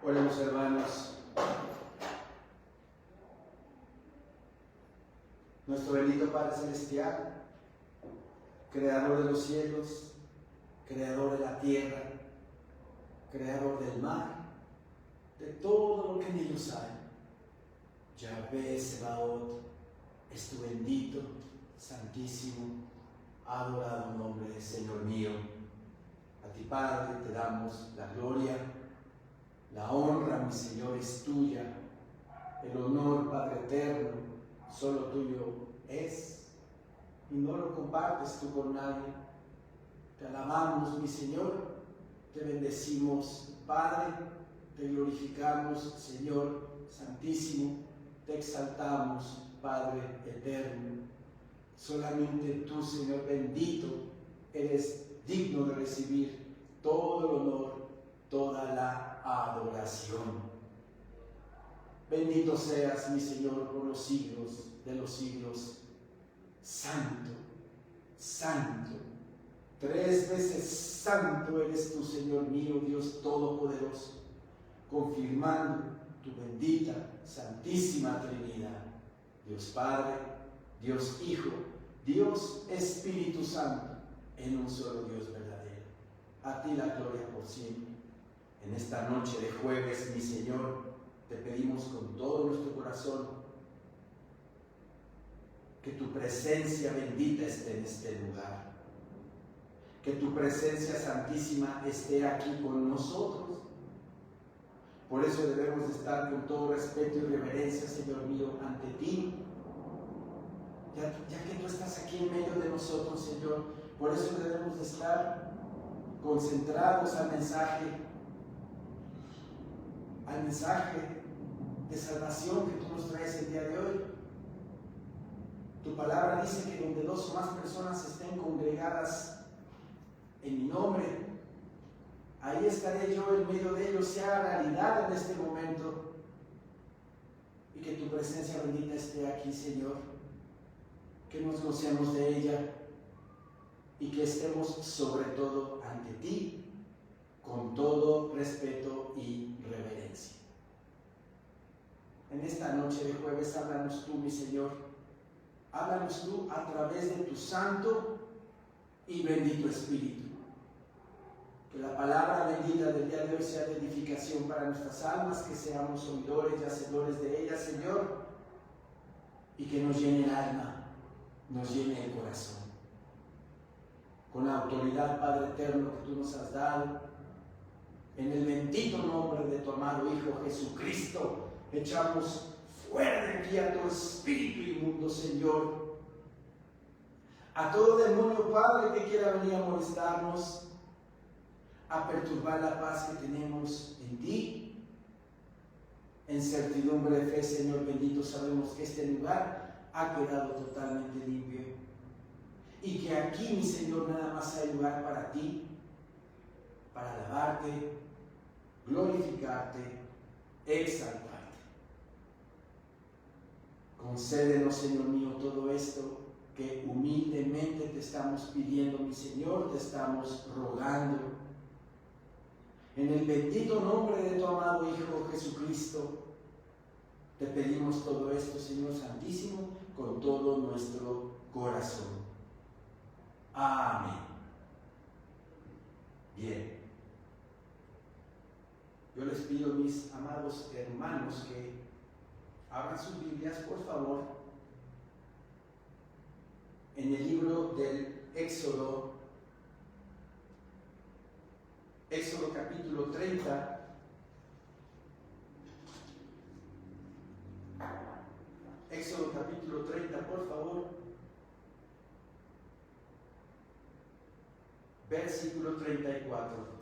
Oremos, hermanos. Nuestro bendito Padre Celestial, Creador de los cielos, Creador de la tierra, Creador del mar, de todo lo que en ellos hay. Yahvé Sebaot es tu bendito, santísimo, adorado nombre, Señor mío. A ti, Padre, te damos la gloria, la honra, mi Señor, es tuya. El honor, Padre eterno, solo tuyo es, y no lo compartes tú con nadie. Te alabamos, mi Señor, te bendecimos, Padre, te glorificamos, Señor Santísimo, te exaltamos, Padre eterno. Solamente tú, Señor bendito, eres digno de recibir todo el honor, toda la adoración. Bendito seas, mi Señor, por los siglos de los siglos. Santo, santo, 3 veces santo eres tú, Señor mío, Dios Todopoderoso, confirmando tu bendita, santísima Trinidad. Dios Padre, Dios Hijo, Dios Espíritu Santo, en un solo Dios verdadero. A ti la gloria por siempre. En esta noche de jueves, mi Señor, te pedimos con todo nuestro corazón que tu presencia bendita esté en este lugar, que tu presencia santísima esté aquí con nosotros. Por eso debemos de estar con todo respeto y reverencia, Señor mío, ante ti, ya que tú estás aquí en medio de nosotros, Señor. Por eso debemos de estar concentrados al mensaje de salvación que tú nos traes el día de hoy. Tu palabra dice que donde 2 o más personas estén congregadas en mi nombre, ahí estaré yo en medio de ellos, sea realidad en este momento, y que tu presencia bendita esté aquí, Señor, que nos gocemos de ella y que estemos sobre todo ante ti con todo respeto y reverencia. En esta noche de jueves, háblanos tú, mi Señor, háblanos tú a través de tu santo y bendito Espíritu. Que la palabra bendita del día de hoy sea de edificación para nuestras almas, que seamos oidores y hacedores de ella, Señor, y que nos llene el alma, nos llene el corazón. Con la autoridad, Padre eterno, que tú nos has dado, en el bendito nombre de tu amado Hijo Jesucristo, echamos fuera de aquí a todo espíritu inmundo, Señor, a todo demonio, Padre, que quiera venir a molestarnos, a perturbar la paz que tenemos en ti. En certidumbre de fe, Señor bendito, sabemos que este lugar ha quedado totalmente limpio y que aquí, mi Señor, nada más hay lugar para ti, para alabarte, glorificarte, exaltarte. Concédenos, Señor mío, todo esto que humildemente te estamos pidiendo, mi Señor, te estamos rogando. En el bendito nombre de tu amado Hijo Jesucristo, te pedimos todo esto, Señor Santísimo, con todo nuestro corazón. Amén. Bien. Yo les pido, mis amados hermanos, que abran sus Biblias, por favor, en el libro del Éxodo capítulo 30. Éxodo capítulo 30, por favor. Versículo 34.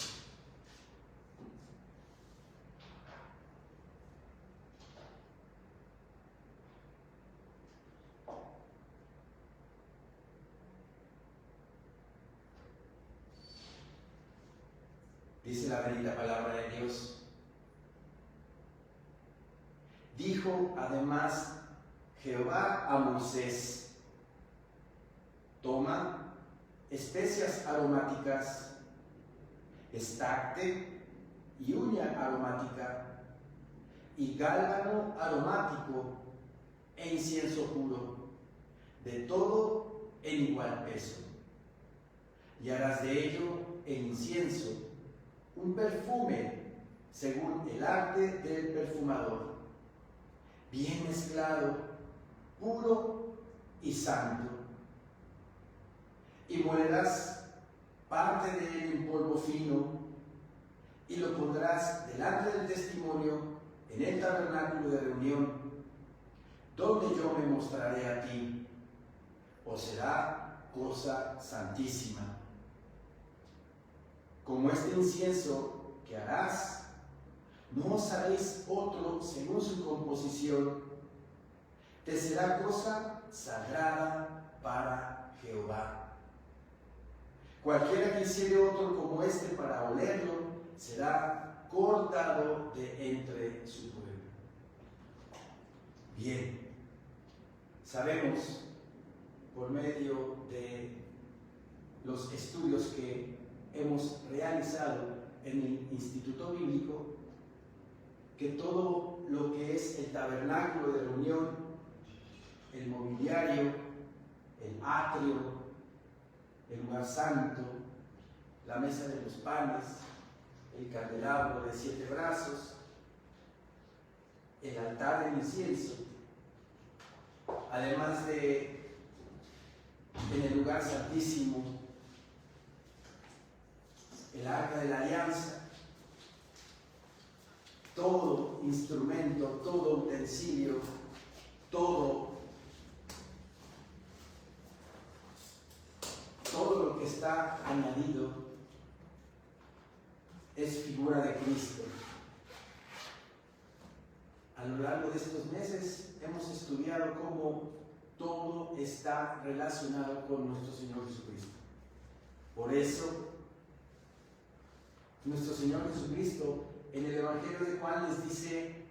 Dice la bendita palabra de Dios. Dijo además Jehová a Moisés: toma especias aromáticas, estacte y uña aromática, y gálbano aromático e incienso puro, de todo en igual peso. Y harás de ello el incienso, un perfume según el arte del perfumador, bien mezclado, puro y santo. Y molerás parte de él en polvo fino y lo pondrás delante del testimonio en el tabernáculo de reunión, donde yo me mostraré a ti, os será cosa santísima. Como este incienso que harás, no os haréis otro según su composición, te será cosa sagrada para Jehová. Cualquiera que hiciere otro como este para olerlo, será cortado de entre su pueblo. Bien, sabemos por medio de los estudios que hemos realizado en el Instituto Bíblico que todo lo que es el tabernáculo de reunión, el mobiliario, el atrio, el lugar santo, la mesa de los panes, el candelabro de 7 brazos, el altar del incienso, además de en el lugar santísimo, el arca de la alianza, todo instrumento, todo utensilio, todo lo que está añadido es figura de Cristo. A lo largo de estos meses hemos estudiado cómo todo está relacionado con nuestro Señor Jesucristo. Por eso, nuestro Señor Jesucristo en el Evangelio de Juan les dice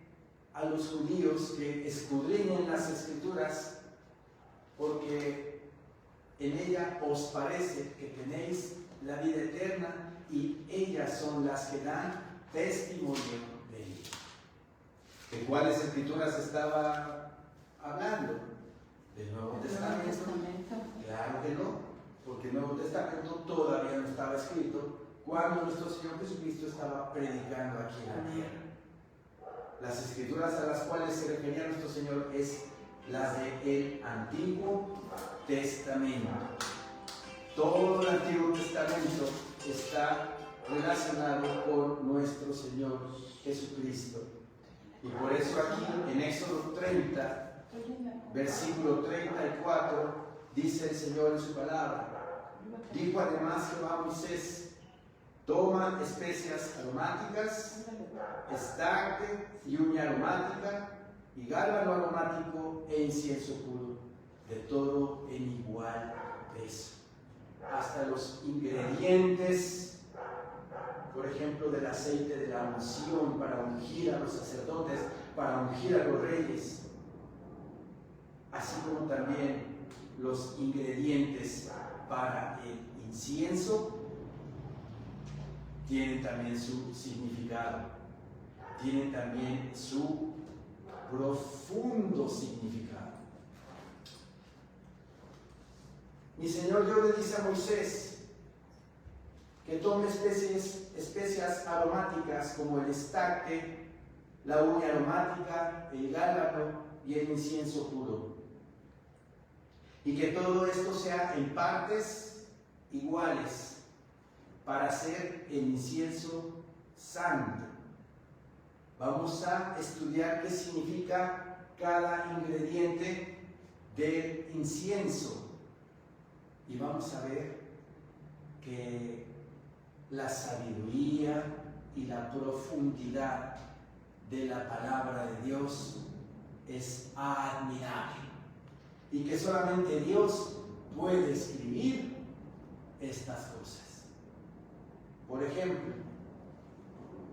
a los judíos que escudriñen las Escrituras porque en ella os parece que tenéis la vida eterna y ellas son las que dan testimonio de ella. ¿De cuáles Escrituras estaba hablando? ¿Del Nuevo Testamento? Claro que no, porque el Nuevo Testamento todavía no estaba escrito cuando nuestro Señor Jesucristo estaba predicando aquí en la tierra. Las Escrituras a las cuales se refería nuestro Señor es las del Antiguo Testamento. Todo el Antiguo Testamento está relacionado con nuestro Señor Jesucristo. Y por eso aquí en Éxodo 30, versículo 34, dice el Señor en su palabra: dijo además Jehová a Moisés: toma especias aromáticas, estacte y uña aromática, y gálbano aromático e incienso puro, de todo en igual peso. Hasta los ingredientes, por ejemplo, del aceite de la unción para ungir a los sacerdotes, para ungir a los reyes, así como también los ingredientes para el incienso, tienen también su significado, tienen también su profundo significado. Mi Señor Dios le dice a Moisés que tome especias aromáticas como el estacte, la uña aromática, el gálbano y el incienso puro, y que todo esto sea en partes iguales para hacer el incienso santo. Vamos a estudiar qué significa cada ingrediente del incienso y vamos a ver que la sabiduría y la profundidad de la palabra de Dios es admirable y que solamente Dios puede escribir estas cosas. Por ejemplo,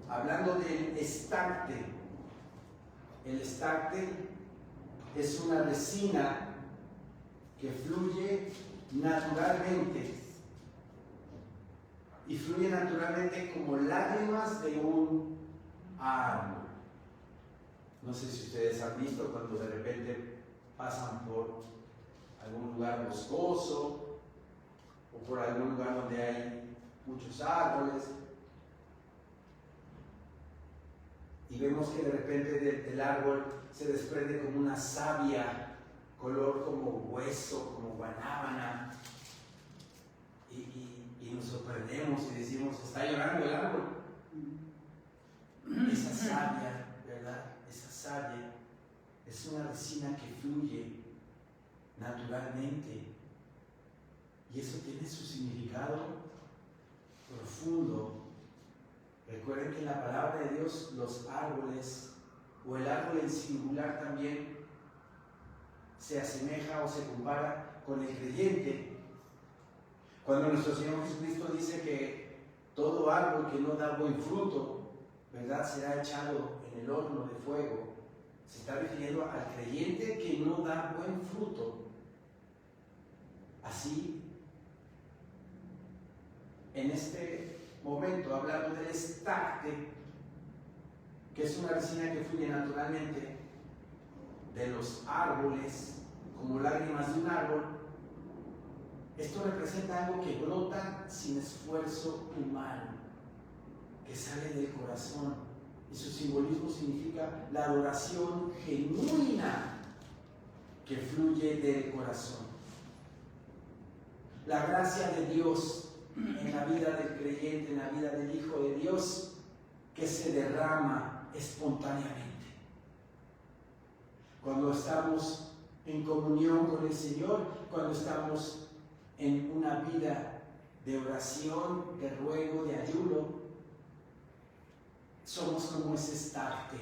hablando del estacte, el estacte es una resina que fluye naturalmente y fluye naturalmente como lágrimas de un árbol. No sé si ustedes han visto cuando de repente pasan por algún lugar boscoso o por algún lugar donde hay muchos árboles y vemos que de repente del árbol se desprende como una savia, color como hueso, como guanábana, y nos sorprendemos y decimos, está llorando el árbol. Esa savia, ¿verdad? Esa savia es una resina que fluye naturalmente y eso tiene su significado profundo. Recuerden que en la palabra de Dios los árboles, o el árbol en singular también, se asemeja o se compara con el creyente. Cuando nuestro Señor Jesucristo dice que todo árbol que no da buen fruto, ¿verdad?, será echado en el horno de fuego, se está refiriendo al creyente que no da buen fruto. Así, en este momento, hablando del estacte, que es una resina que fluye naturalmente de los árboles, como lágrimas de un árbol, esto representa algo que brota sin esfuerzo humano, que sale del corazón, y su simbolismo significa la adoración genuina que fluye del corazón. La gracia de Dios en la vida del creyente, en la vida del Hijo de Dios, que se derrama espontáneamente. Cuando estamos en comunión con el Señor, cuando estamos en una vida de oración, de ruego, de ayuno, somos como ese estacte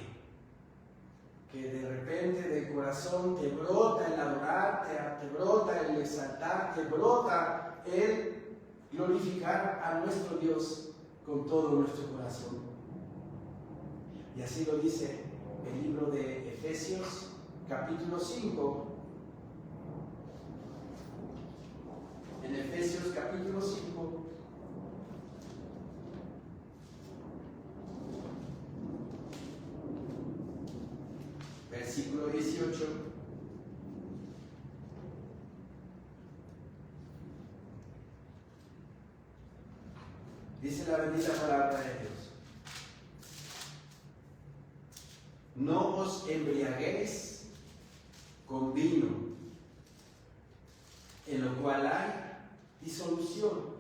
que de repente del corazón te brota el adorar, te brota el exaltar, te brota el glorificar a nuestro Dios con todo nuestro corazón. Y así lo dice el libro de Efesios, capítulo 5. En Efesios capítulo 5, versículo 18, dice la bendita palabra de Dios: no os embriaguéis con vino, en lo cual hay disolución.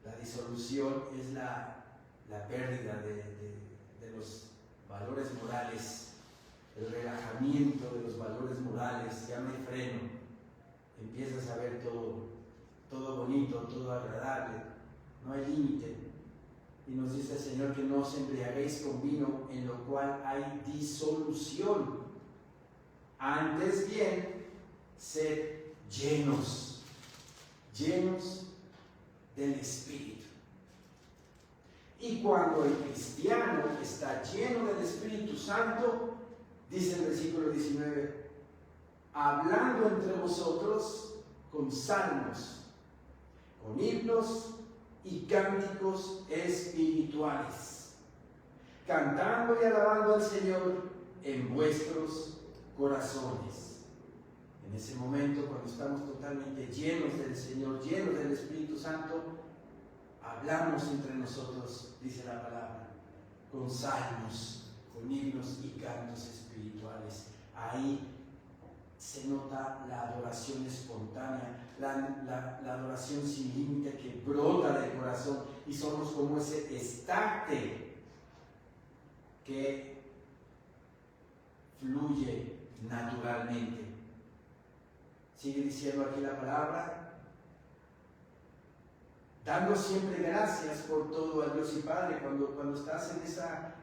La disolución es la pérdida de los valores morales, el relajamiento de los valores morales. Ya me freno, empiezas a ver todo bonito, todo agradable, no hay límite. Y nos dice el Señor que no os embriaguéis con vino, en lo cual hay disolución. Antes bien, sed llenos del Espíritu. Y cuando el cristiano está lleno del Espíritu Santo, dice el versículo 19, hablando entre vosotros con salmos, con himnos y cánticos espirituales, cantando y alabando al Señor en vuestros corazones. En ese momento, cuando estamos totalmente llenos del Señor, llenos del Espíritu Santo, hablamos entre nosotros, dice la palabra, con salmos, con himnos y cantos espirituales. Ahí se nota la adoración espontánea, la adoración sin límite que brota del corazón, y somos como ese estacte que fluye naturalmente. Sigue diciendo aquí la palabra: dando siempre gracias por todo a Dios y Padre. Cuando estás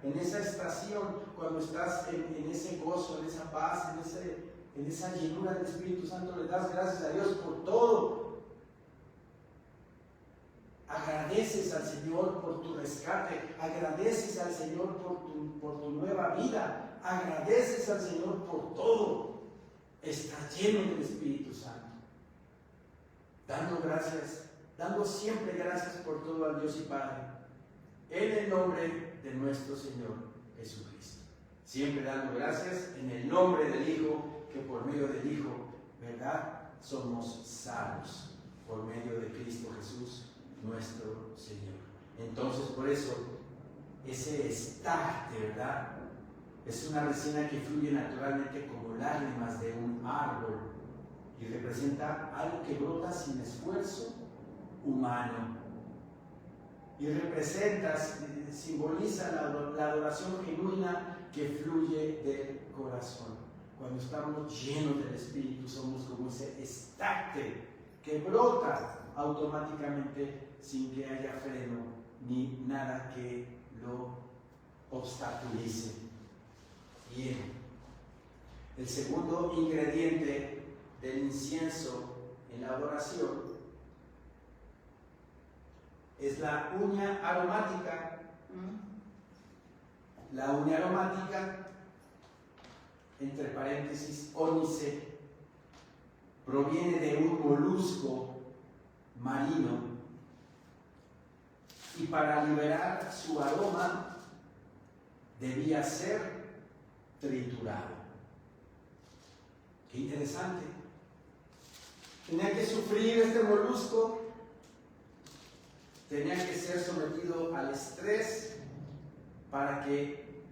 en esa estación, cuando estás en ese gozo, en esa paz, en esa llenura del Espíritu Santo, le das gracias a Dios por todo. Agradeces al Señor por tu rescate, agradeces al Señor por tu nueva vida, agradeces al Señor por todo. Estás lleno del Espíritu Santo, dando gracias, dando siempre gracias por todo al Dios y Padre, en el nombre de nuestro Señor Jesucristo. Siempre dando gracias en el nombre del Hijo, que por medio del Hijo, ¿verdad?, somos salvos por medio de Cristo Jesús, nuestro Señor. Entonces, por eso, ese estarte, ¿verdad?, es una resina que fluye naturalmente como lágrimas de un árbol y representa algo que brota sin esfuerzo humano. Y representa, simboliza la adoración genuina que fluye del corazón. Cuando estamos llenos del Espíritu, somos como ese estarte que brota automáticamente sin que haya freno ni nada que lo obstaculice. Bien, el segundo ingrediente del incienso en la adoración es la uña aromática. La uña aromática, entre paréntesis, ónice, proviene de un molusco marino y para liberar su aroma debía ser triturado. Qué interesante. Tenía que sufrir este molusco, tenía que ser sometido al estrés para que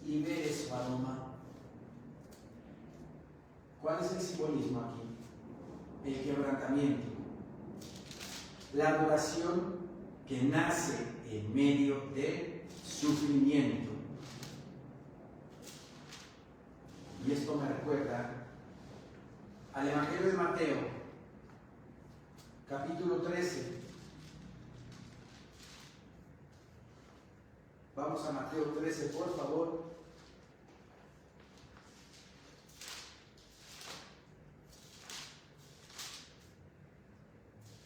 libere su aroma. ¿Cuál es el simbolismo aquí? El quebrantamiento. La adoración que nace en medio del sufrimiento. Y esto me recuerda al Evangelio de Mateo, capítulo 13. Vamos a Mateo 13, por favor.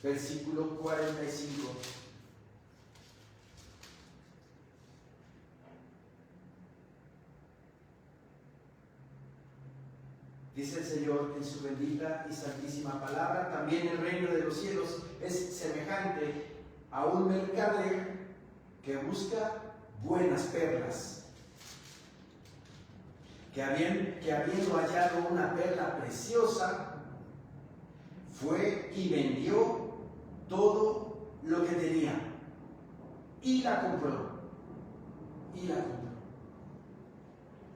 Versículo 45. Dice el Señor en su bendita y santísima palabra: también el reino de los cielos es semejante a un mercader que busca buenas perlas, que habiendo hallado una perla preciosa, fue y vendió todo lo que tenía y la compró.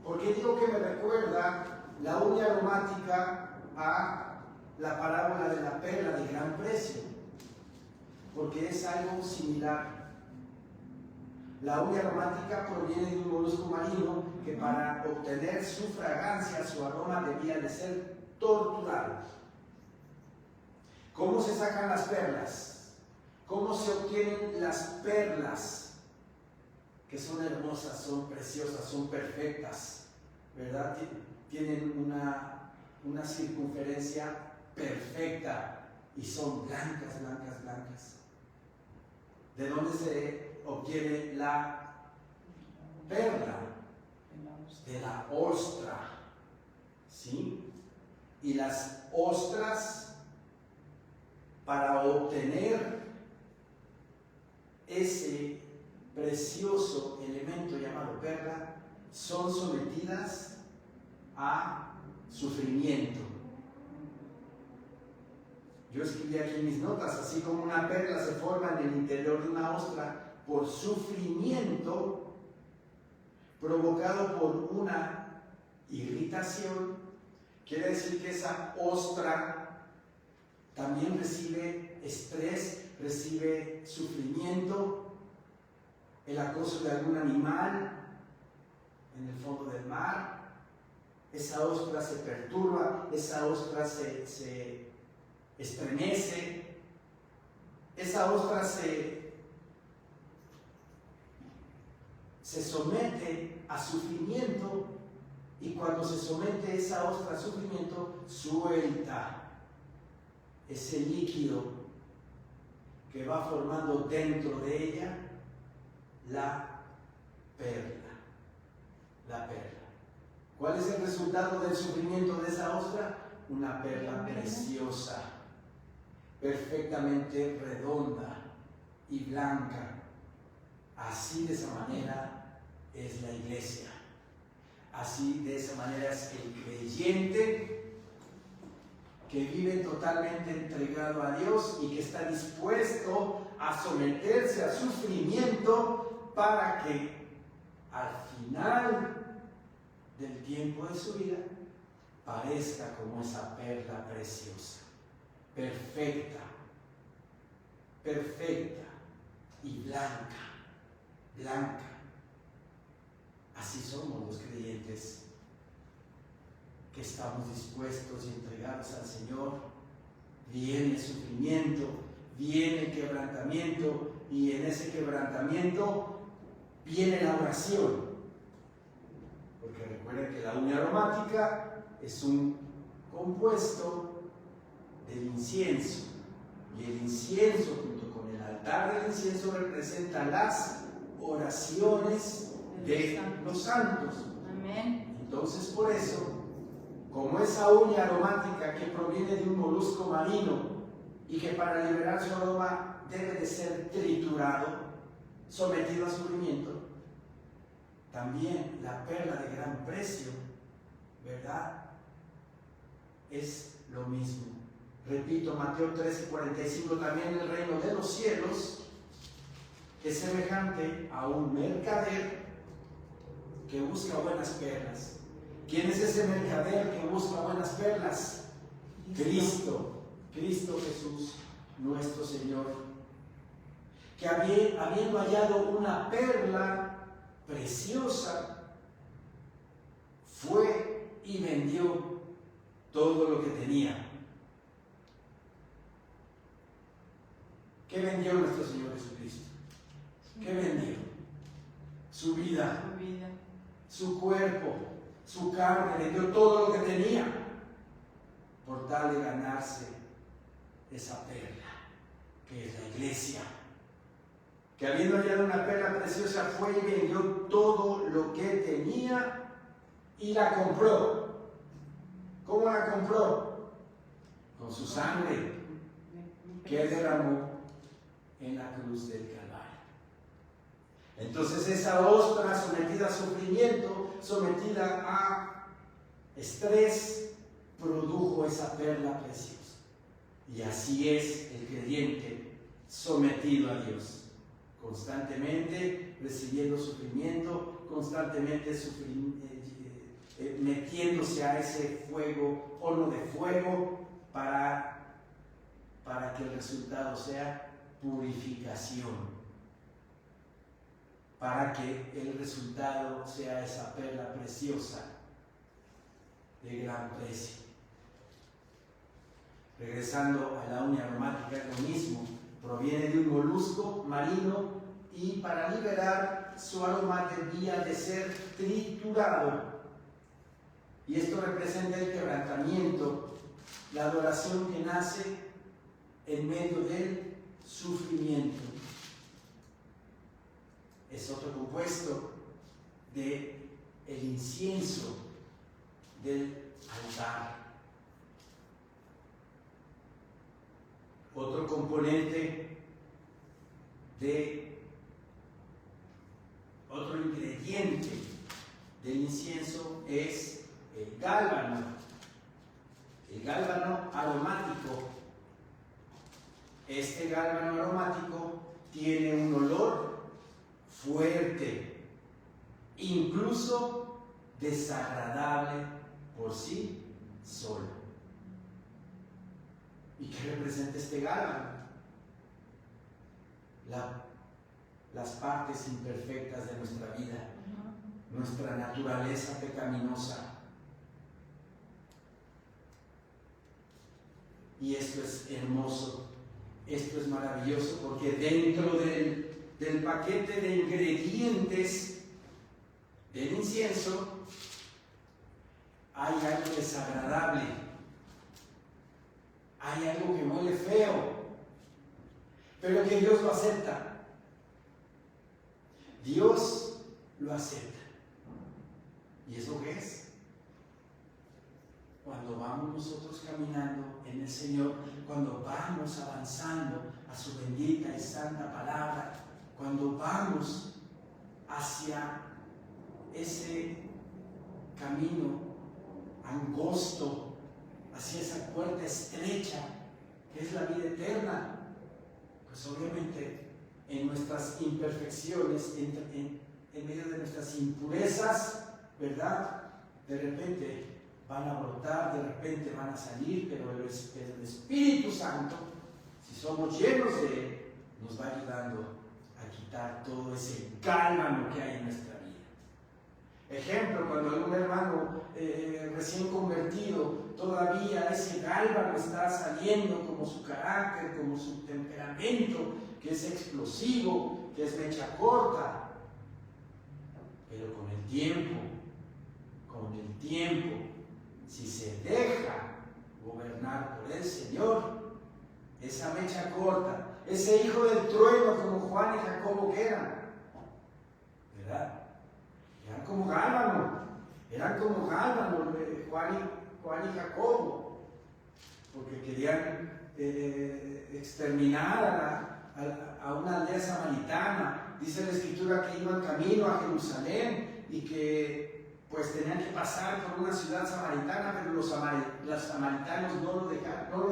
¿Por qué digo que me recuerda la uña aromática a la parábola de la perla de gran precio? Porque es algo similar. La uña aromática proviene de un molusco marino que para obtener su fragancia, su aroma, debía de ser torturado. ¿Cómo se sacan las perlas? ¿Cómo se obtienen las perlas? Que son hermosas, son preciosas, son perfectas, ¿verdad? Tienen una circunferencia perfecta y son blancas, blancas, blancas. ¿De dónde se obtiene la perla? De la ostra, ¿sí? Y las ostras, para obtener ese precioso elemento llamado perla, son sometidas a sufrimiento. Yo escribí aquí en mis notas: así como una perla se forma en el interior de una ostra por sufrimiento provocado por una irritación, quiere decir que esa ostra también recibe estrés, recibe sufrimiento, el acoso de algún animal en el fondo del mar. Esa ostra se perturba, esa ostra se estremece, esa ostra se somete a sufrimiento, y cuando se somete esa ostra a sufrimiento, suelta ese líquido que va formando dentro de ella la perla. La perla. ¿Cuál es el resultado del sufrimiento de esa ostra? Una perla preciosa, perfectamente redonda y blanca. Así, de esa manera, es la iglesia. Así, de esa manera, es el creyente que vive totalmente entregado a Dios y que está dispuesto a someterse a sufrimiento para que al final del tiempo de su vida parezca como esa perla preciosa, perfecta, perfecta y blanca, blanca. Así somos los creyentes que estamos dispuestos y entregados al Señor. Viene el sufrimiento, viene el quebrantamiento, y en ese quebrantamiento viene la oración. Porque recuerden que la uña aromática es un compuesto del incienso, y el incienso junto con el altar del incienso representa las oraciones de los santos. Amén. Entonces, por eso, como esa uña aromática que proviene de un molusco marino y que para liberar su aroma debe de ser triturado, sometido a sufrimiento, también la perla de gran precio, ¿verdad?, es lo mismo. Repito, Mateo 13:45, también el reino de los cielos es semejante a un mercader que busca buenas perlas. ¿Quién es ese mercader que busca buenas perlas? Cristo Jesús, nuestro Señor, que habiendo hallado una perla preciosa, fue y vendió todo lo que tenía. ¿Qué vendió nuestro Señor Jesucristo? ¿Qué vendió? Su vida, su cuerpo, su carne, vendió todo lo que tenía por tal de ganarse esa perla que es la iglesia, que habiendo hallado una perla preciosa fue y vendió todo lo que tenía y la compró. ¿Cómo la compró? Con su sangre que él derramó en la cruz del Calvario. Entonces esa ostra sometida a sufrimiento, sometida a estrés, produjo esa perla preciosa. Y así es el creyente sometido a Dios, constantemente recibiendo sufrimiento, constantemente metiéndose a ese fuego, horno de fuego, para que el resultado sea purificación, para que el resultado sea esa perla preciosa de gran precio. Regresando a la uña aromática, es lo mismo, proviene de un molusco marino y para liberar su aroma debía de ser triturado. Y esto representa el quebrantamiento, la adoración que nace en medio del sufrimiento. Es otro compuesto del incienso del altar. Otro componente otro ingrediente del incienso es el gálbano. El gálbano aromático. Este gálbano aromático tiene un olor fuerte, incluso desagradable por sí solo. ¿Y qué representa este gálbano? Las partes imperfectas de nuestra vida, nuestra naturaleza pecaminosa. Y esto es hermoso, esto es maravilloso, porque dentro del paquete de ingredientes del incienso hay algo desagradable, hay algo que huele feo, pero que Dios lo acepta. Dios lo acepta. ¿Y eso qué es? Cuando vamos nosotros caminando en el Señor, cuando vamos avanzando a su bendita y santa palabra, cuando vamos hacia ese camino angosto hacia esa puerta estrecha que es la vida eterna, pues obviamente en nuestras imperfecciones, en medio de nuestras impurezas, ¿verdad? De repente van a brotar, de repente van a salir, pero el Espíritu Santo, si somos llenos de Él, nos va ayudando a quitar todo ese cálmano que hay en nuestra vida. Ejemplo, cuando algún hermano recién convertido, todavía ese gálvano está saliendo, como su carácter, como su temperamento, que es explosivo, que es mecha corta. Pero con el tiempo, si se deja gobernar por el Señor, esa mecha corta, ese hijo del trueno como Juan y Jacobo que eran, ¿verdad? Eran como Gálvano, Juan y Jacobo, porque querían exterminar a una aldea samaritana. Dice la Escritura que iban camino a Jerusalén y que pues tenían que pasar por una ciudad samaritana, pero los samaritanos no los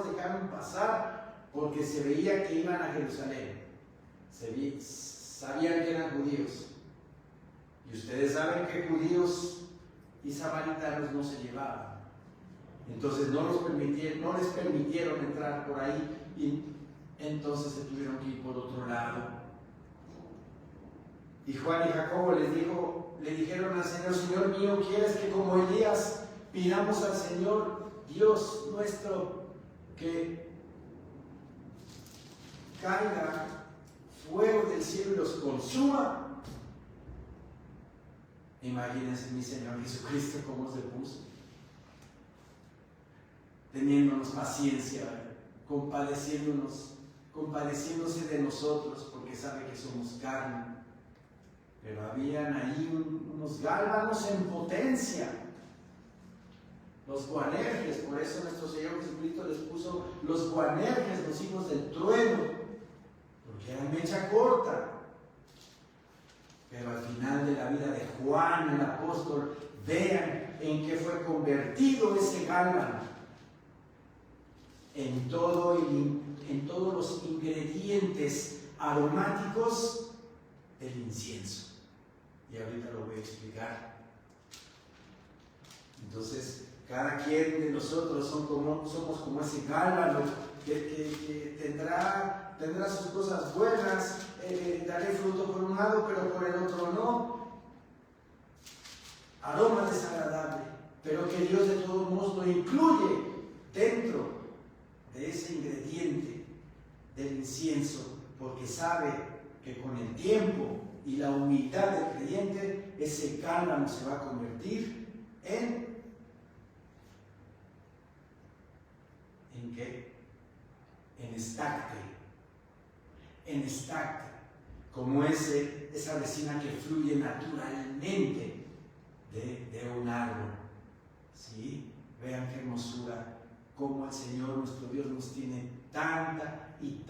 dejaron pasar porque se veía que iban a Jerusalén. Sabían que eran judíos. Y ustedes saben que judíos y samaritanos no se llevaban. Entonces no les permitieron entrar por ahí y entonces se tuvieron que ir por otro lado. Y Juan y Jacobo le dijeron al Señor: Señor mío, ¿quieres que como Elías pidamos al Señor Dios nuestro que caiga fuego del cielo y los consuma? Imagínense mi Señor Jesucristo cómo se puso, teniéndonos paciencia, compadeciéndose de nosotros, porque sabe que somos carne. Pero habían ahí unos gálvanos en potencia, los Boanerges. Por eso nuestro Señor Jesucristo les puso los Boanerges, los hijos del trueno, porque eran mecha corta. Pero al final de la vida de Juan el apóstol, vean en qué fue convertido ese gálvano. En todos los ingredientes aromáticos del incienso. Y ahorita lo voy a explicar. Entonces, cada quien de nosotros somos como ese gálvano que tendrá sus cosas buenas, daré fruto por un lado, pero por el otro no. Aroma desagradable, pero que Dios de todos modos lo incluye dentro de ese ingrediente del incienso, porque sabe que con el tiempo y la humildad del creyente, ese cálamo se va a convertir ¿en qué? En estacte, como esa resina que fluye naturalmente de un árbol. ¿Sí? Vean qué hermosura, cómo el Señor nuestro Dios nos tiene tanta y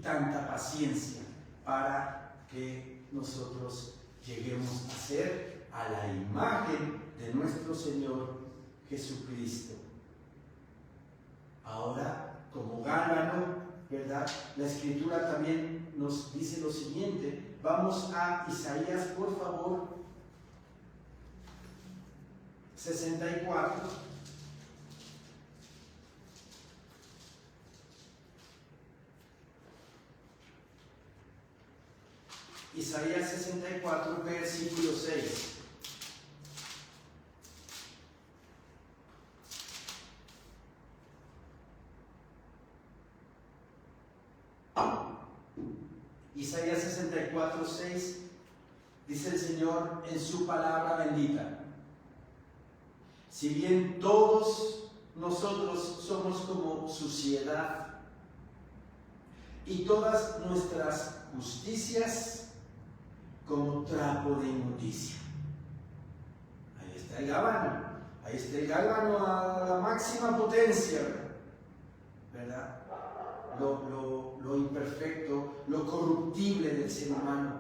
tanta paciencia para que nosotros lleguemos a ser a la imagen de nuestro Señor Jesucristo. Ahora, como gálvano, ¿verdad? La Escritura también nos dice lo siguiente. Vamos a Isaías, por favor, 64. Isaías 64, versículo 6. Isaías 64, 6, dice el Señor en su palabra bendita: si bien todos nosotros somos como suciedad, y todas nuestras justicias como trapo de inmundicia. Ahí está el gálvano, a la máxima potencia, ¿verdad? Lo imperfecto, lo corruptible del ser humano.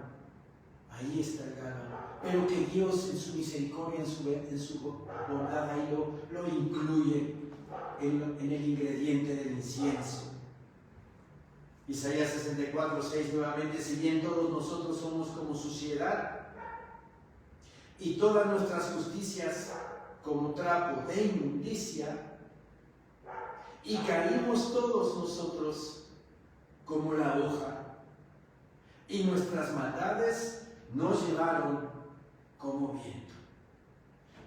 Ahí está el gálvano. pero que Dios en su misericordia, en su bondad ahí lo incluye en el ingrediente del incienso. Isaías 64:6 nuevamente: si bien todos nosotros somos como suciedad y todas nuestras justicias como trapo de inmundicia, y caímos todos nosotros como la hoja, y nuestras maldades nos llevaron como viento.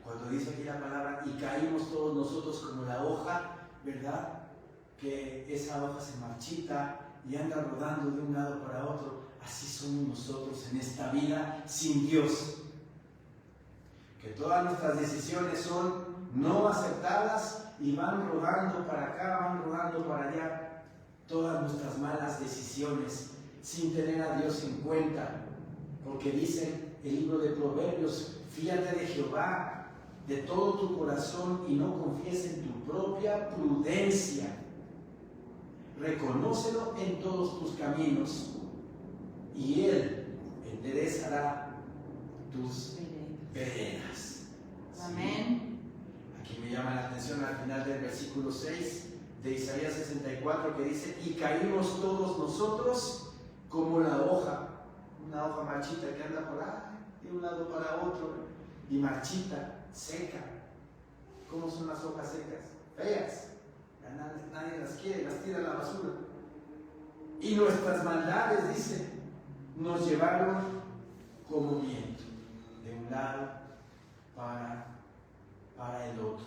Cuando dice aquí la palabra y caímos todos nosotros como la hoja, ¿verdad? Que esa hoja se marchita y anda rodando de un lado para otro. Así somos nosotros en esta vida sin Dios. Que todas nuestras decisiones son no aceptadas y van rodando para acá, van rodando para allá. Todas nuestras malas decisiones sin tener a Dios en cuenta. Porque dice el libro de Proverbios: fíate de Jehová de todo tu corazón y no confíes en tu propia prudencia. Reconócelo en todos tus caminos y Él enderezará tus veredas. Amén. Aquí me llama la atención al final del versículo 6 de Isaías 64, que dice: y caímos todos nosotros como la hoja, una hoja marchita que anda por ahí de un lado para otro, y marchita, seca. ¿Cómo son las hojas secas? Feas. Nadie las quiere, las tira a la basura. Y nuestras maldades, dice, nos llevaron como viento, de un lado para el otro.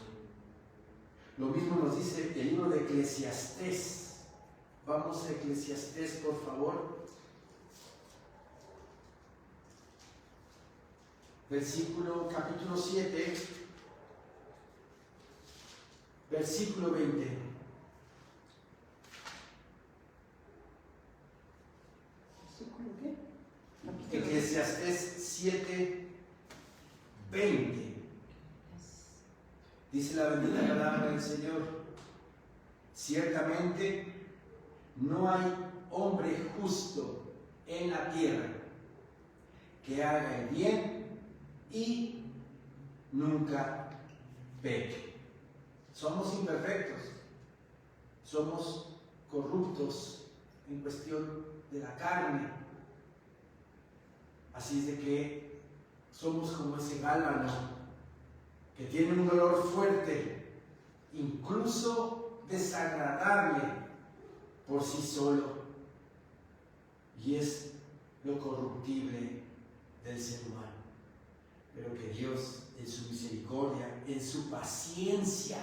Lo mismo nos dice el libro de Eclesiastés. Vamos a Eclesiastés, por favor. Capítulo 7, versículo 20. Eclesiastés 7, 20. Dice la bendita palabra del Señor: ciertamente no hay hombre justo en la tierra que haga el bien y nunca peque. Somos imperfectos, somos corruptos en cuestión de la carne. Así es de que somos como ese gálvano que tiene un dolor fuerte, incluso desagradable por sí solo, y es lo corruptible del ser humano. Pero que Dios, en su misericordia, en su paciencia,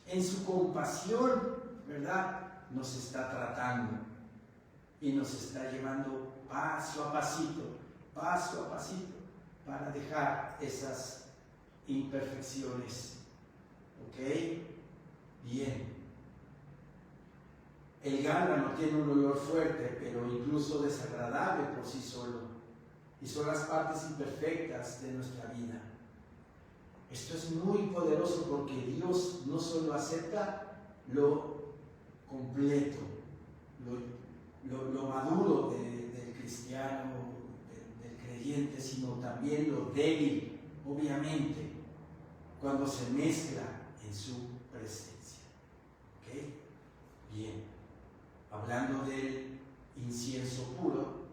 en su compasión, ¿verdad?, nos está tratando y nos está llevando paso a pasito, para dejar esas imperfecciones. ¿Ok? Bien. El gálvano tiene un olor fuerte, pero incluso desagradable por sí solo, y son las partes imperfectas de nuestra vida. Esto es muy poderoso porque Dios no solo acepta lo completo, lo maduro del cristiano, del creyente, sino también lo débil, obviamente, cuando se mezcla en su presencia. ¿Ok? Bien. Hablando del incienso puro,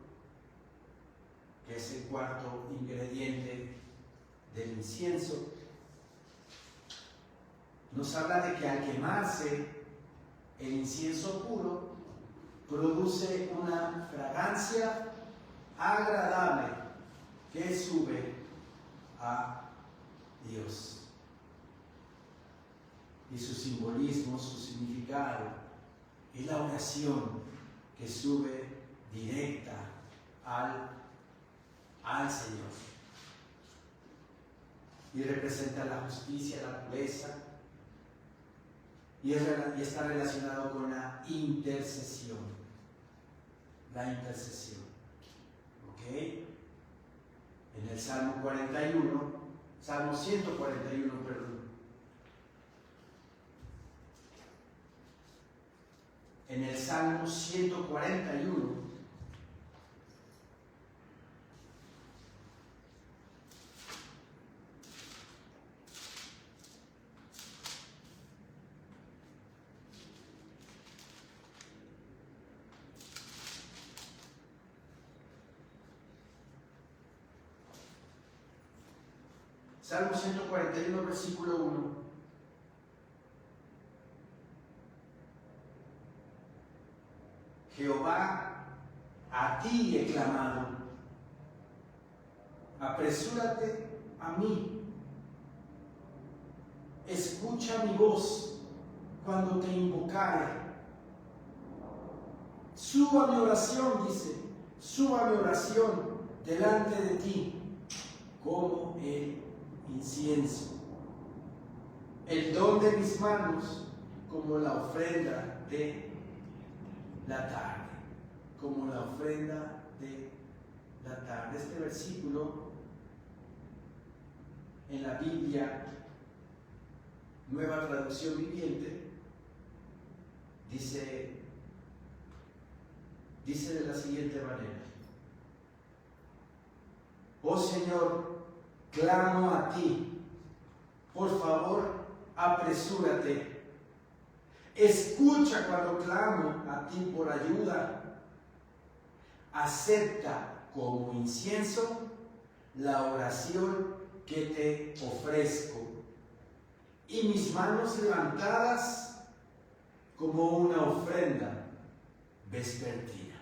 que es el cuarto ingrediente del incienso, nos habla de que al quemarse el incienso puro produce una fragancia agradable que sube a Dios. Y su simbolismo, su significado, es la oración que sube directa al Señor. Y representa la justicia, la pureza, y está relacionado con la intercesión. La intercesión. ¿Ok? En el Salmo 141, perdón. En el Salmo 141, Salmo 141, versículo 1. Jehová, a ti he clamado, apresúrate a mí, escucha mi voz cuando te invocare. Suba mi oración, dice, suba mi oración delante de ti como el incienso, el don de mis manos como la ofrenda de la tarde, como la ofrenda de la tarde. Este versículo en la Biblia, Nueva Traducción Viviente, dice de la siguiente manera: oh Señor, clamo a ti, por favor, apresúrate. Escucha cuando clamo a ti por ayuda. Acepta como incienso la oración que te ofrezco, y mis manos levantadas como una ofrenda vespertina.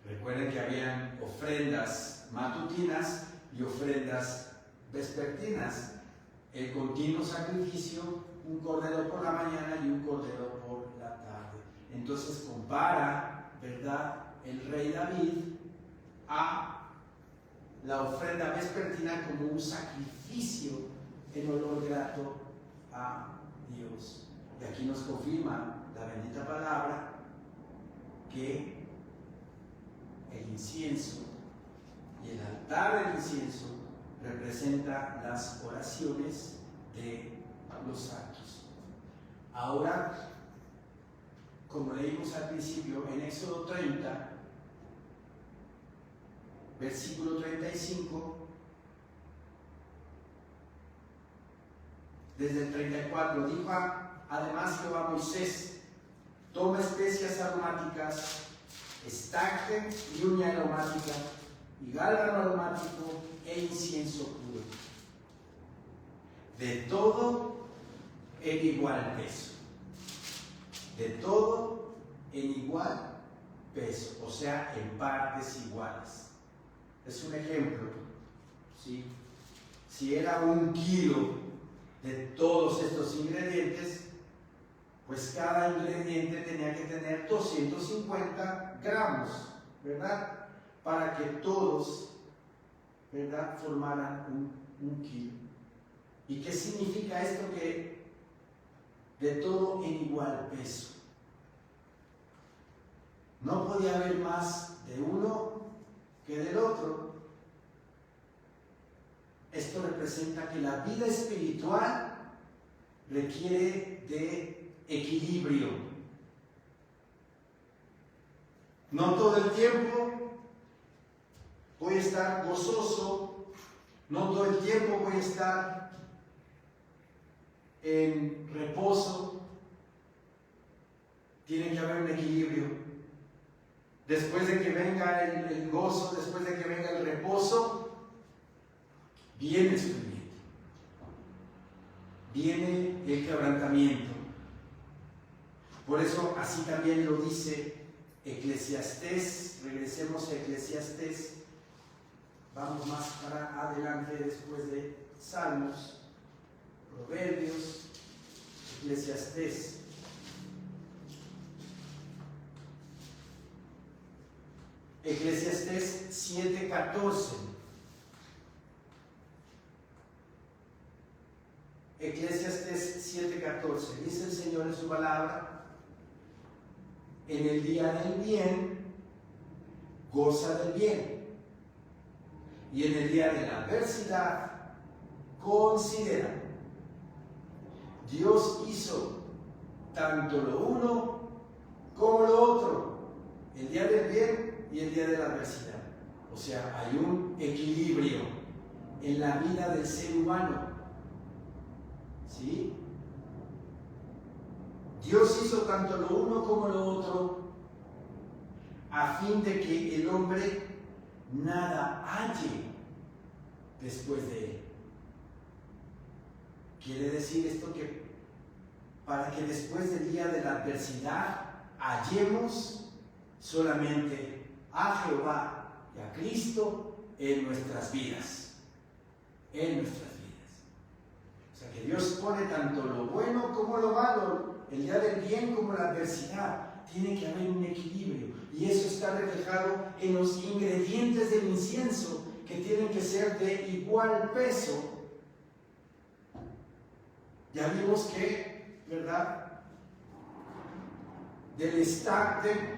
Recuerden que habían ofrendas matutinas y ofrendas vespertinas. El continuo sacrificio, un cordero por la mañana y un cordero por la tarde. Entonces compara, ¿verdad?, el rey David a la ofrenda vespertina como un sacrificio en olor grato a Dios. Y aquí nos confirma la bendita palabra que el incienso y el altar del incienso representa las oraciones de los santos. Ahora, como leímos al principio en Éxodo 30, versículo 35, desde el 34, dijo además Jehová a Moisés: toma especias aromáticas, estaque y uña aromática, y gálbano aromático e incienso puro, de todo en igual peso, de todo en igual peso, o sea, en partes iguales. Es un ejemplo, ¿sí? Si era 1 kilo de todos estos ingredientes, pues cada ingrediente tenía que tener 250 gramos, ¿verdad? Para que todos, ¿verdad?, formaran un kilo. ¿Y qué significa esto? Que de todo en igual peso. No podía haber más de uno que del otro. Esto representa que la vida espiritual requiere de equilibrio. No todo el tiempo voy a estar gozoso, no todo el tiempo voy a estar en reposo. Tiene que haber un equilibrio. Después de que venga el gozo, después de que venga el reposo, viene el sufrimiento, viene el quebrantamiento. Por eso así también lo dice Eclesiastés. Regresemos a Eclesiastés. Vamos más para adelante después de Salmos, Proverbios, Eclesiastés. Eclesiastés 7:14. Eclesiastés 7:14. Dice el Señor en su palabra: en el día del bien, goza del bien, y en el día de la adversidad, considera. Dios hizo tanto lo uno como lo otro, el día del bien y el día de la adversidad. O sea, hay un equilibrio en la vida del ser humano, ¿sí? Dios hizo tanto lo uno como lo otro a fin de que el hombre nada halle después de él. Quiere decir esto que para que después del día de la adversidad hallemos solamente a Jehová y a Cristo en nuestras vidas. En nuestras vidas. O sea que Dios pone tanto lo bueno como lo malo, el día del bien como la adversidad. Tiene que haber un equilibrio. Y eso está reflejado en los ingredientes del incienso, que tienen que ser de igual peso. Ya vimos que, ¿verdad? Del estarte,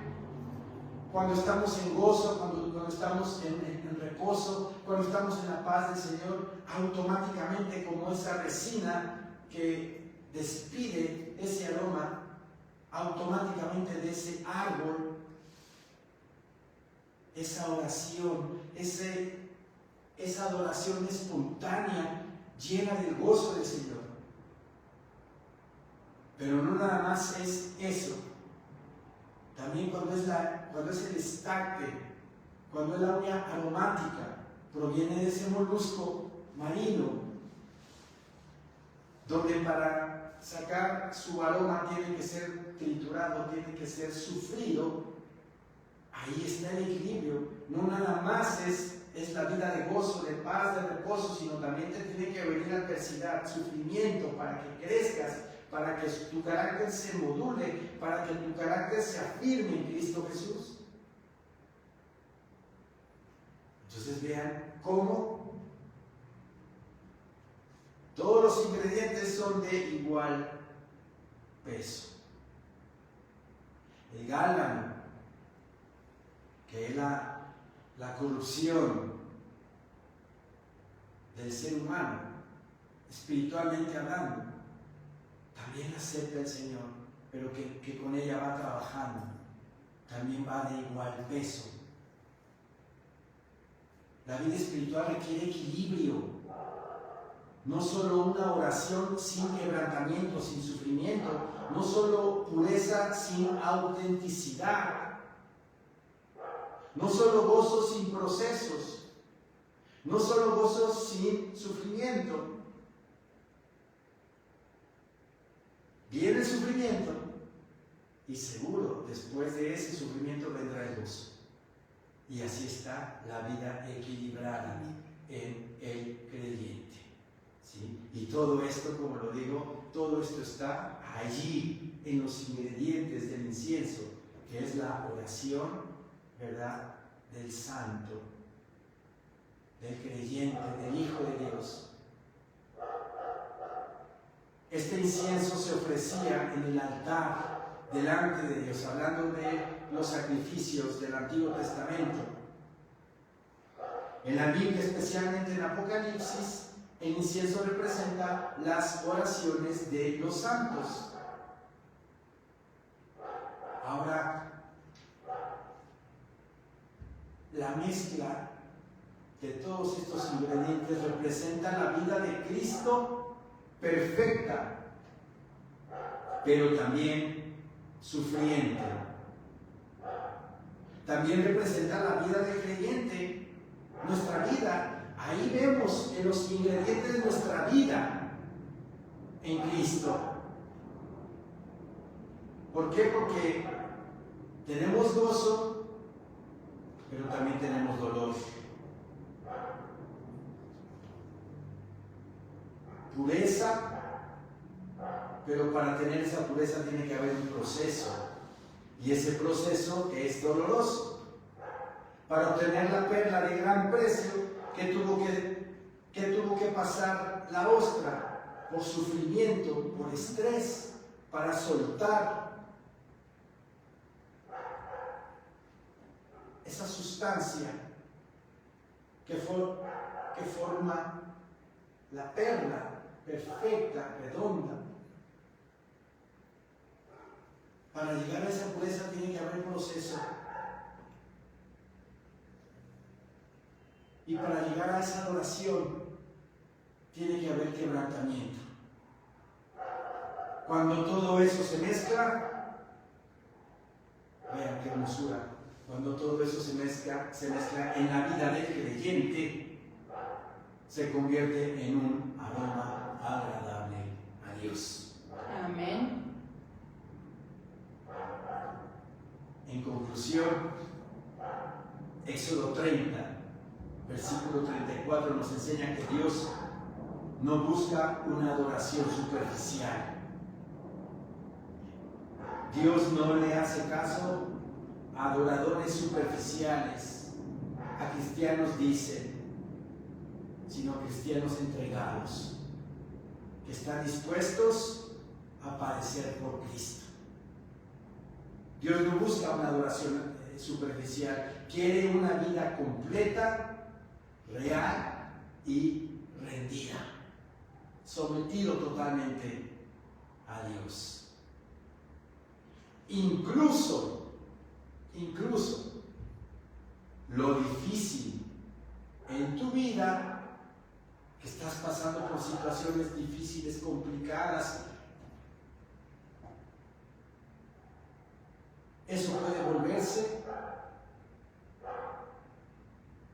cuando estamos en gozo, cuando estamos en reposo, cuando estamos en la paz del Señor, automáticamente, como esa resina que despide ese aroma, automáticamente de ese árbol, esa oración, esa adoración espontánea, llena del gozo del Señor. Pero no nada más es eso. También cuando es el estacte, cuando es la uña aromática, proviene de ese molusco marino, donde para sacar su aroma tiene que ser triturado, tiene que ser sufrido. Ahí está el equilibrio. No nada más es la vida de gozo, de paz, de reposo, sino también te tiene que venir adversidad, sufrimiento, para que crezcas, para que tu carácter se module, para que tu carácter se afirme en Cristo Jesús. Entonces vean cómo todos los ingredientes son de igual peso. El gálano, que es la corrupción del ser humano, espiritualmente hablando, también la acepta el Señor, pero que con ella va trabajando, también va de igual peso. La vida espiritual requiere equilibrio, no solo una oración sin quebrantamiento, sin sufrimiento, no solo pureza sin autenticidad, no solo gozo sin procesos, no solo gozo sin sufrimiento. Viene el sufrimiento y seguro después de ese sufrimiento vendrá el gozo. Y así está la vida equilibrada en el creyente. ¿Sí? Y todo esto, como lo digo, todo esto está allí en los ingredientes del incienso, que es la oración, ¿verdad?, del santo, del creyente, del Hijo de Dios. Este incienso se ofrecía en el altar delante de Dios, hablando de los sacrificios del Antiguo Testamento. En la Biblia, especialmente en Apocalipsis, el incienso representa las oraciones de los santos. Ahora, la mezcla de todos estos ingredientes representa la vida de Cristo perfecta, pero también sufriente. También representa la vida del creyente, nuestra vida. Ahí vemos en los ingredientes de nuestra vida en Cristo. ¿Por qué? Porque tenemos gozo, pero también tenemos dolor. Pureza, pero para tener esa pureza tiene que haber un proceso, y ese proceso es doloroso. Para obtener la perla de gran precio, que tuvo que pasar la ostra, por sufrimiento, por estrés, para soltar esa sustancia que forma la perla perfecta, redonda. Para llegar a esa pureza tiene que haber un proceso. Y para llegar a esa adoración tiene que haber quebrantamiento. Cuando todo eso se mezcla, vean qué hermosura. Cuando todo eso se mezcla en la vida del creyente, se convierte en un aroma agradable Dios. Amén. En conclusión, Éxodo 30, versículo 34 nos enseña que Dios no busca una adoración superficial. Dios no le hace caso a adoradores superficiales, a cristianos dicen, sino cristianos entregados, que están dispuestos a padecer por Cristo. Dios no busca una adoración superficial, quiere una vida completa, real y rendida, sometido totalmente a Dios. Incluso lo difícil en tu vida, que estás pasando por situaciones difíciles, complicadas, eso puede volverse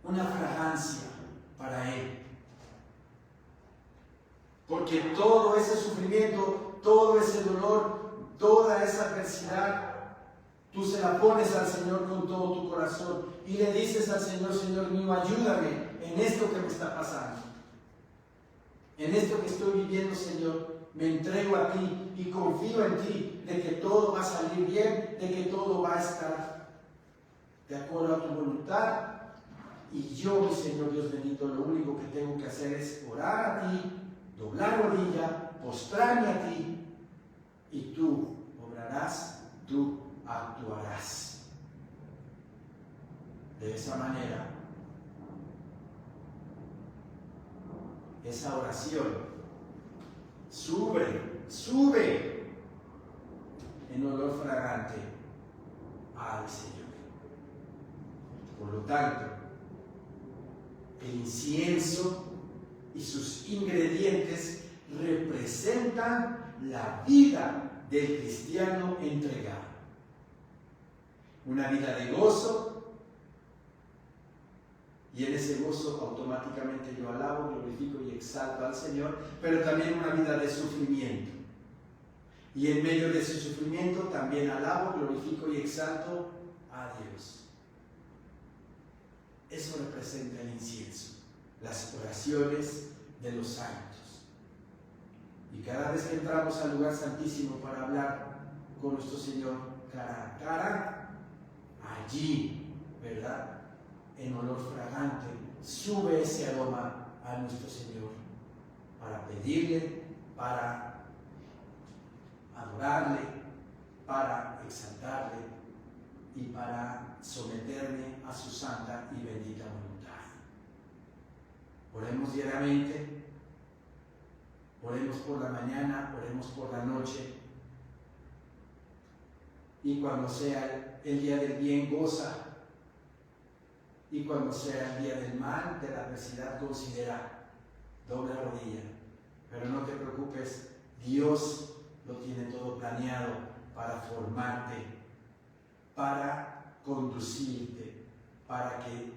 una fragancia para Él. Porque todo ese sufrimiento, todo ese dolor, toda esa adversidad, tú se la pones al Señor con todo tu corazón y le dices al Señor: Señor mío, ayúdame en esto que me está pasando, en esto que estoy viviendo, Señor. Me entrego a ti y confío en ti de que todo va a salir bien, de que todo va a estar de acuerdo a tu voluntad. Y yo, mi Señor Dios bendito, lo único que tengo que hacer es orar a ti, doblar rodilla, postrarme a ti, y tú obrarás, tú actuarás. De esa manera, esa oración sube en olor fragante al Señor. Por lo tanto, el incienso y sus ingredientes representan la vida del cristiano entregado. Una vida de gozo, y en ese gozo automáticamente yo alabo, glorifico y exalto al Señor, pero también una vida de sufrimiento. Y en medio de ese sufrimiento también alabo, glorifico y exalto a Dios. Eso representa el incienso, las oraciones de los santos. Y cada vez que entramos al lugar santísimo para hablar con nuestro Señor cara a cara, allí, ¿verdad?, en olor fragante, sube ese aroma a nuestro Señor para pedirle, para adorarle, para exaltarle y para someterme a su santa y bendita voluntad. Oremos diariamente, oremos por la mañana, oremos por la noche, y cuando sea el día del bien, goza. Y cuando sea el día del mal, de la adversidad, considera, dobla rodilla. Pero no te preocupes, Dios lo tiene todo planeado para formarte, para conducirte, para que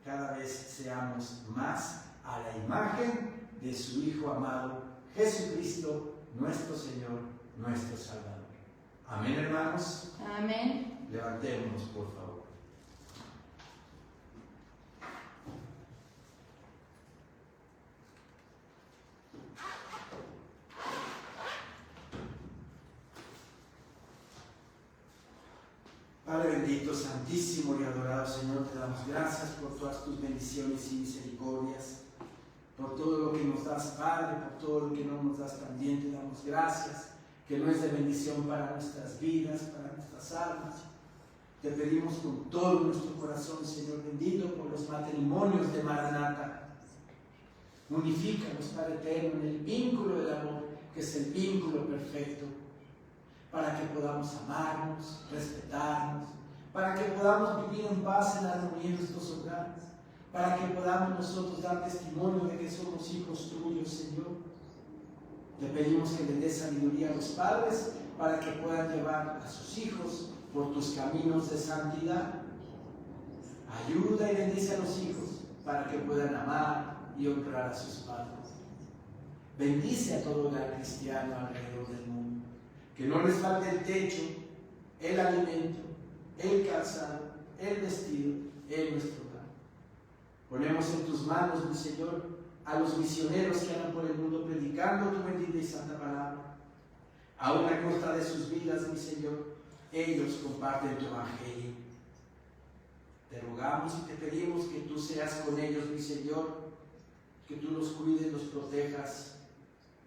cada vez seamos más a la imagen de su Hijo amado, Jesucristo, nuestro Señor, nuestro Salvador. Amén, hermanos. Amén. Levantémonos, por favor. Padre bendito, santísimo y adorado Señor, te damos gracias por todas tus bendiciones y misericordias, por todo lo que nos das, Padre, por todo lo que no nos das también. Te damos gracias, que no es de bendición para nuestras vidas, para nuestras almas. Te pedimos con todo nuestro corazón, Señor bendito, por los matrimonios de Maranata. Unifícanos, Padre eterno, en el vínculo del amor, que es el vínculo perfecto, para que podamos amarnos, respetarnos, para que podamos vivir en paz, en armonía en nuestros hogares, para que podamos nosotros dar testimonio de que somos hijos tuyos, Señor. Te pedimos que le des sabiduría a los padres para que puedan llevar a sus hijos por tus caminos de santidad. Ayuda y bendice a los hijos para que puedan amar y honrar a sus padres. Bendice a todo hogar cristiano alrededor del mundo. Que no les falte el techo, el alimento, el calzado, el vestido en nuestro hogar. Ponemos en tus manos, mi Señor, a los misioneros que andan por el mundo predicando tu bendita y santa palabra. A una costa de sus vidas, mi Señor, ellos comparten tu evangelio. Te rogamos y te pedimos que tú seas con ellos, mi Señor, que tú los cuides, los protejas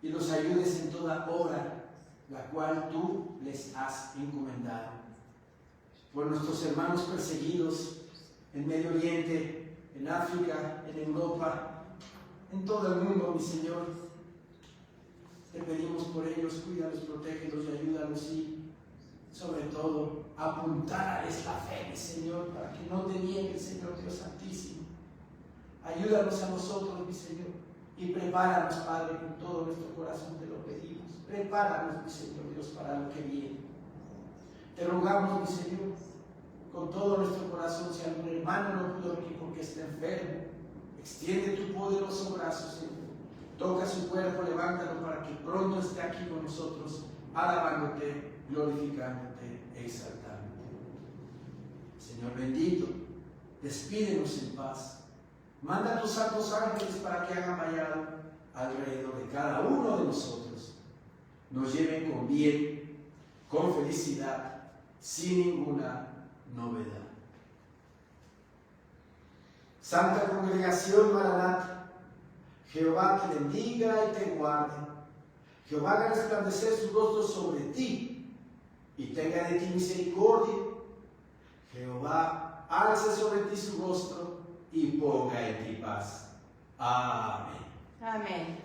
y los ayudes en toda obra la cual tú les has encomendado. Por nuestros hermanos perseguidos en Medio Oriente, en África, en Europa, en todo el mundo, mi Señor, te pedimos por ellos, cuídalos, protégelos y ayúdalos y sobre todo apuntarles la fe, mi Señor, para que no te niegue, Señor Dios Santísimo. Ayúdanos a nosotros, mi Señor, y prepáranos, Padre, con todo nuestro corazón te lo pedimos. Prepáranos, mi Señor Dios, para lo que viene. Te rogamos, mi Señor, con todo nuestro corazón, si algún hermano no pudo venir porque está enfermo, extiende tu poderoso brazo, Señor. Toca su cuerpo, levántalo para que pronto esté aquí con nosotros, alabándote, glorificándote, exaltándote. Señor bendito, despídenos en paz. Manda a tus santos ángeles para que hagan vallado alrededor de cada uno de nosotros. Nos lleven con bien, con felicidad, sin ninguna novedad. Santa Congregación Maranata, Jehová te bendiga y te guarde. Jehová haga resplandecer su rostro sobre ti y tenga de ti misericordia. Jehová alce sobre ti su rostro y ponga en ti paz. Amén. Amén.